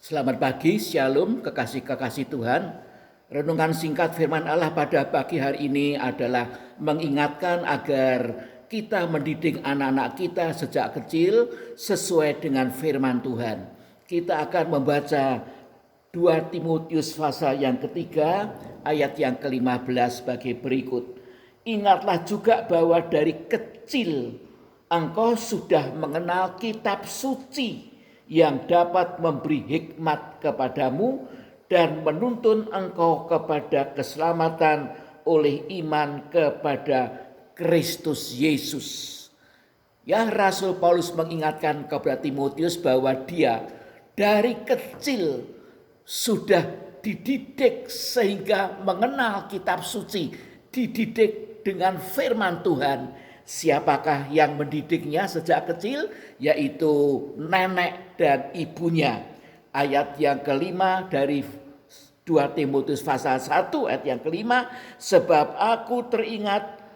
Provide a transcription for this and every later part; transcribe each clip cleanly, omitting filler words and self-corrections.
Selamat pagi, shalom, kekasih-kekasih Tuhan. Renungan singkat firman Allah pada pagi hari ini adalah mengingatkan agar kita mendidik anak-anak kita sejak kecil sesuai dengan firman Tuhan. Kita akan membaca 2 Timotius pasal yang ketiga ayat yang ke-15 sebagai berikut. Ingatlah juga bahwa dari kecil engkau sudah mengenal kitab suci yang dapat memberi hikmat kepadamu dan menuntun engkau kepada keselamatan oleh iman kepada Kristus Yesus. Ya, Rasul Paulus mengingatkan kepada Timotius bahwa dia dari kecil sudah dididik sehingga mengenal kitab suci, dididik dengan firman Tuhan. Siapakah yang mendidiknya sejak kecil? Yaitu nenek dan ibunya. Ayat yang kelima dari 2 Timotius pasal 1 ayat yang kelima. Sebab aku teringat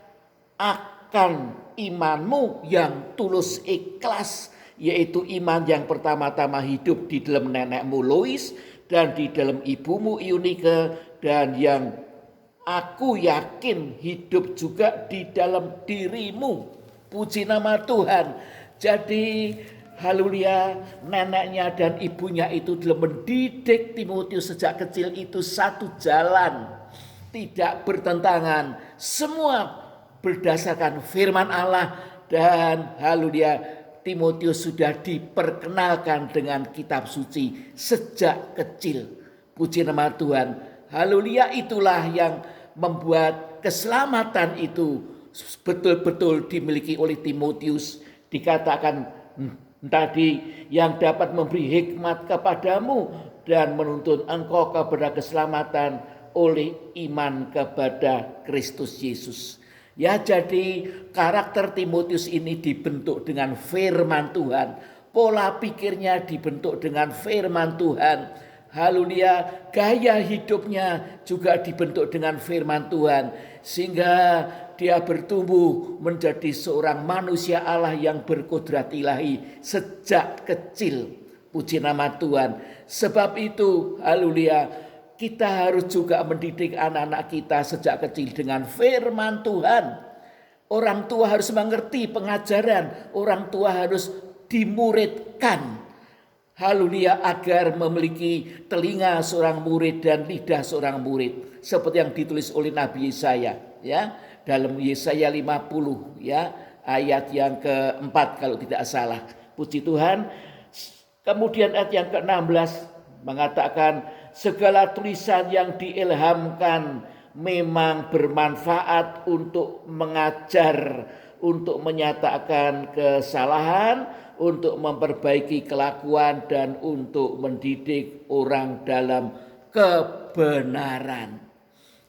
akan imanmu yang tulus ikhlas, yaitu iman yang pertama-tama hidup di dalam nenekmu Lois dan di dalam ibumu Eunike, dan yang aku yakin hidup juga di dalam dirimu. Puji nama Tuhan. Jadi haleluya, neneknya dan ibunya itu dalam mendidik Timotius sejak kecil itu satu jalan, tidak bertentangan. Semua berdasarkan firman Allah, dan haleluya, Timotius sudah diperkenalkan dengan kitab suci sejak kecil. Puji nama Tuhan. Haleluya, itulah yang membuat keselamatan itu betul-betul dimiliki oleh Timotius. Dikatakan tadi, yang dapat memberi hikmat kepadamu dan menuntun engkau kepada keselamatan oleh iman kepada Kristus Yesus. Ya, jadi karakter Timotius ini dibentuk dengan firman Tuhan. Pola pikirnya dibentuk dengan firman Tuhan. Haleluya, gaya hidupnya juga dibentuk dengan firman Tuhan, sehingga dia bertumbuh menjadi seorang manusia Allah yang berkodrat ilahi sejak kecil. Puji nama Tuhan. Sebab itu, haleluya, kita harus juga mendidik anak-anak kita sejak kecil dengan firman Tuhan. Orang tua harus mengerti pengajaran, orang tua harus dimuridkan. Haleluya, agar memiliki telinga seorang murid dan lidah seorang murid, seperti yang ditulis oleh Nabi Yesaya, ya, dalam Yesaya 50, ya, ayat yang keempat kalau tidak salah. Puji Tuhan. Kemudian ayat yang ke-16 mengatakan segala tulisan yang diilhamkan memang bermanfaat untuk mengajar, untuk menyatakan kesalahan, untuk memperbaiki kelakuan, dan untuk mendidik orang dalam kebenaran.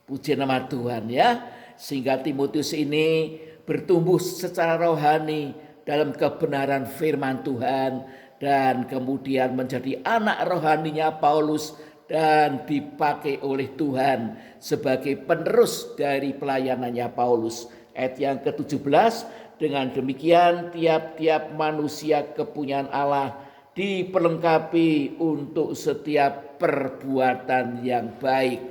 Puji nama Tuhan, ya. Sehingga Timotius ini bertumbuh secara rohani dalam kebenaran firman Tuhan, dan kemudian menjadi anak rohaninya Paulus dan dipakai oleh Tuhan sebagai penerus dari pelayanannya Paulus. Ayat yang ke-17, dengan demikian tiap-tiap manusia kepunyaan Allah diperlengkapi untuk setiap perbuatan yang baik.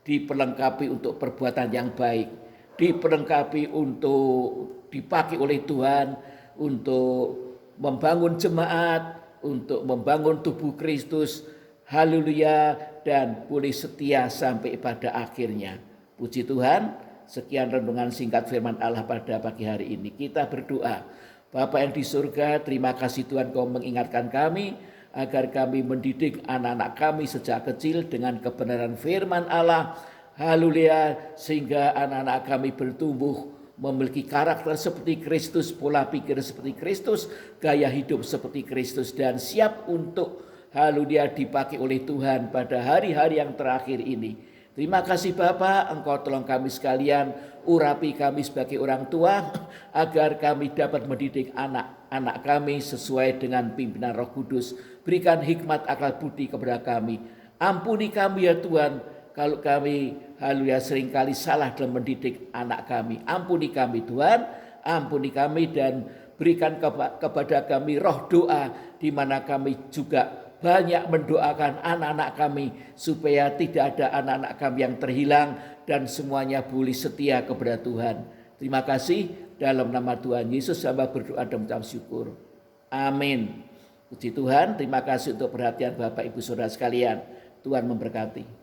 Diperlengkapi untuk perbuatan yang baik. Diperlengkapi untuk dipakai oleh Tuhan untuk membangun jemaat, untuk membangun tubuh Kristus. Haleluya, dan boleh setia sampai pada akhirnya. Puji Tuhan. Sekian renungan singkat firman Allah pada pagi hari ini. Kita berdoa. Bapa yang di surga, terima kasih Tuhan Kau mengingatkan kami agar kami mendidik anak-anak kami sejak kecil dengan kebenaran firman Allah. Haleluya, sehingga anak-anak kami bertumbuh memiliki karakter seperti Kristus, pola pikir seperti Kristus, gaya hidup seperti Kristus, dan siap untuk haleluya dipakai oleh Tuhan pada hari-hari yang terakhir ini. Terima kasih Bapa, Engkau tolong kami sekalian, urapi kami sebagai orang tua, agar kami dapat mendidik anak-anak kami sesuai dengan pimpinan Roh Kudus. Berikan hikmat akal budi kepada kami. Ampuni kami ya Tuhan, kalau kami haleluya seringkali salah dalam mendidik anak kami. Ampuni kami Tuhan, ampuni kami, dan berikan kepada kami roh doa, di mana kami juga banyak mendoakan anak-anak kami supaya tidak ada anak-anak kami yang terhilang dan semuanya boleh setia kepada Tuhan. Terima kasih, dalam nama Tuhan Yesus hamba berdoa dan mengucap syukur. Amin. Puji Tuhan, terima kasih untuk perhatian Bapak Ibu Saudara sekalian. Tuhan memberkati.